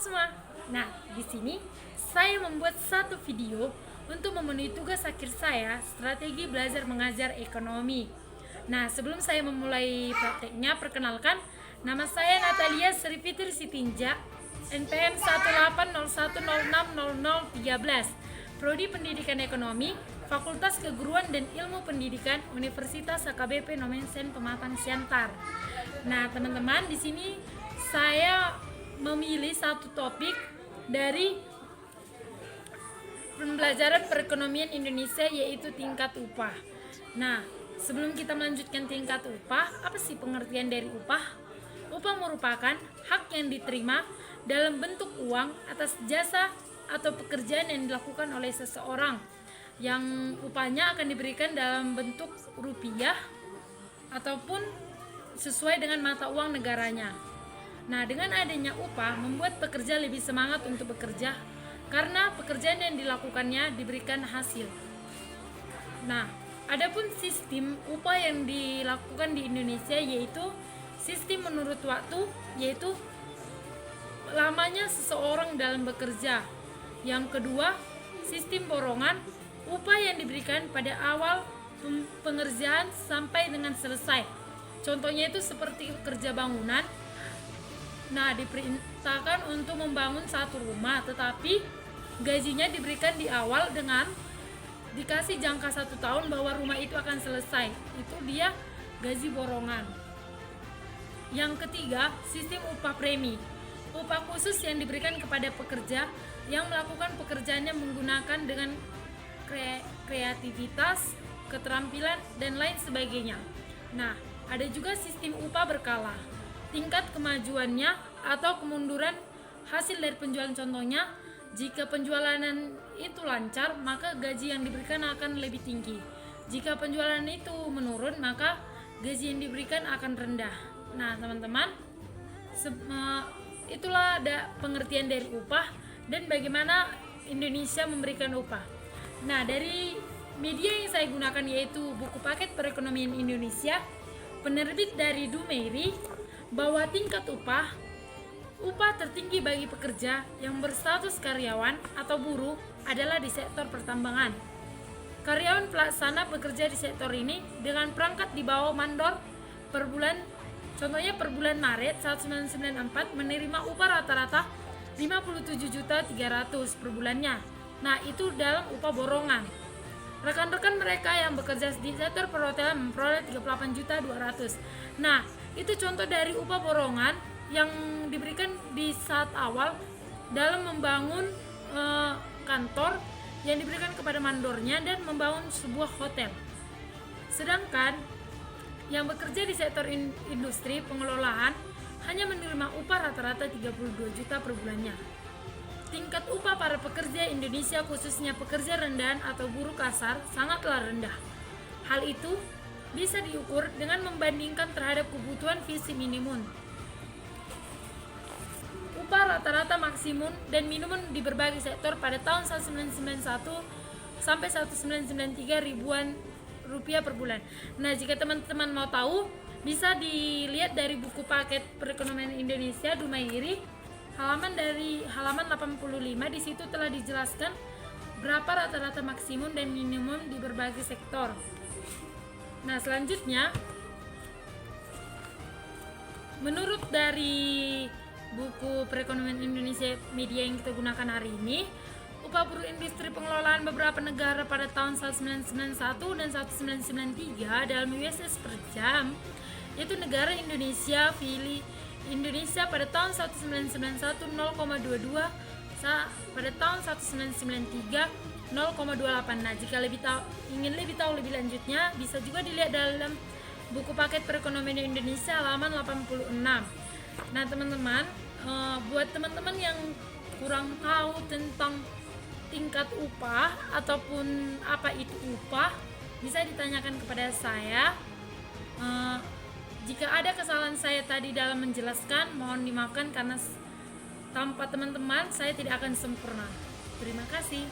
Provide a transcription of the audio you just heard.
semua. Nah, di sini saya membuat satu video untuk memenuhi tugas akhir saya, strategi belajar mengajar ekonomi. Nah, sebelum saya memulai prakteknya, perkenalkan, nama saya Natalia Sri Fitri Sitinja, NPM 18010600013, Prodi Pendidikan Ekonomi, Fakultas Keguruan dan Ilmu Pendidikan, Universitas HKBP Nomensen Pematang Siantar. Nah, teman-teman, di sini saya memilih satu topik dari pembelajaran perekonomian Indonesia, yaitu tingkat upah. Nah, sebelum kita melanjutkan tingkat upah, apa sih pengertian dari upah? Upah merupakan hak yang diterima dalam bentuk uang atas jasa atau pekerjaan yang dilakukan oleh seseorang, yang upahnya akan diberikan dalam bentuk rupiah ataupun sesuai dengan mata uang negaranya. Nah, dengan adanya upah membuat pekerja lebih semangat untuk bekerja karena pekerjaan yang dilakukannya diberikan hasil. Nah, adapun sistem upah yang dilakukan di Indonesia yaitu sistem menurut waktu, yaitu lamanya seseorang dalam bekerja. Yang kedua, sistem borongan, upah yang diberikan pada awal pengerjaan sampai dengan selesai. Contohnya itu seperti kerja bangunan. Nah, diperintahkan untuk membangun satu rumah, tetapi gajinya diberikan di awal dengan dikasih jangka 1 tahun bahwa rumah itu akan selesai. Itu dia gaji borongan. Yang ketiga, sistem upah premi, upah khusus yang diberikan kepada pekerja yang melakukan pekerjaannya menggunakan dengan kreativitas, keterampilan, dan lain sebagainya. Nah, ada juga sistem upah berkala, tingkat kemajuannya atau kemunduran hasil dari penjualan. Contohnya, jika penjualan itu lancar, maka gaji yang diberikan akan lebih tinggi. Jika penjualan itu menurun, maka gaji yang diberikan akan rendah. Nah, teman-teman, itulah ada pengertian dari upah dan bagaimana Indonesia memberikan upah. Nah, dari media yang saya gunakan yaitu buku paket perekonomian Indonesia, penerbit dari Dumeiri, bahwa tingkat upah tertinggi bagi pekerja yang berstatus karyawan atau buruh adalah di sektor pertambangan. Karyawan pelaksana bekerja di sektor ini dengan perangkat di bawah mandor per bulan. Contohnya per bulan Maret 1994 menerima upah rata-rata 57.300.000 per bulannya. Nah, itu dalam upah borongan. Rekan-rekan mereka yang bekerja di sektor perhotelan memperoleh 38.200.000. Nah, itu contoh dari upah borongan yang diberikan di saat awal dalam membangun kantor yang diberikan kepada mandornya dan membangun sebuah hotel. Sedangkan yang bekerja di sektor industri pengelolaan hanya menerima upah rata-rata 32 juta per bulannya. Tingkat upah para pekerja Indonesia, khususnya pekerja rendahan atau buruh kasar, sangatlah rendah. Hal itu bisa diukur dengan membandingkan terhadap kebutuhan visi minimum, upah rata-rata maksimum dan minimum di berbagai sektor pada tahun 1991 sampai 1993 ribuan rupiah per bulan. Nah, jika teman-teman mau tahu, bisa dilihat dari buku paket perekonomian Indonesia Dumeiri, halaman 85. Di situ telah dijelaskan berapa rata-rata maksimum dan minimum di berbagai sektor. Nah, selanjutnya, menurut dari buku perekonomian Indonesia media yang kita gunakan hari ini, upah buruh industri pengelolaan beberapa negara pada tahun 1991 dan 1993 dalam USS per jam, yaitu negara Indonesia pada tahun 1991 0,22, pada tahun 1993 0,28. Nah, jika ingin lebih tahu lebih lanjutnya, bisa juga dilihat dalam buku paket perekonomian Indonesia halaman 86. Nah, teman-teman, buat teman-teman yang kurang tahu tentang tingkat upah ataupun apa itu upah, bisa ditanyakan kepada saya. Jika ada kesalahan saya tadi dalam menjelaskan, mohon dimaafkan karena tanpa teman-teman saya tidak akan sempurna. Terima kasih.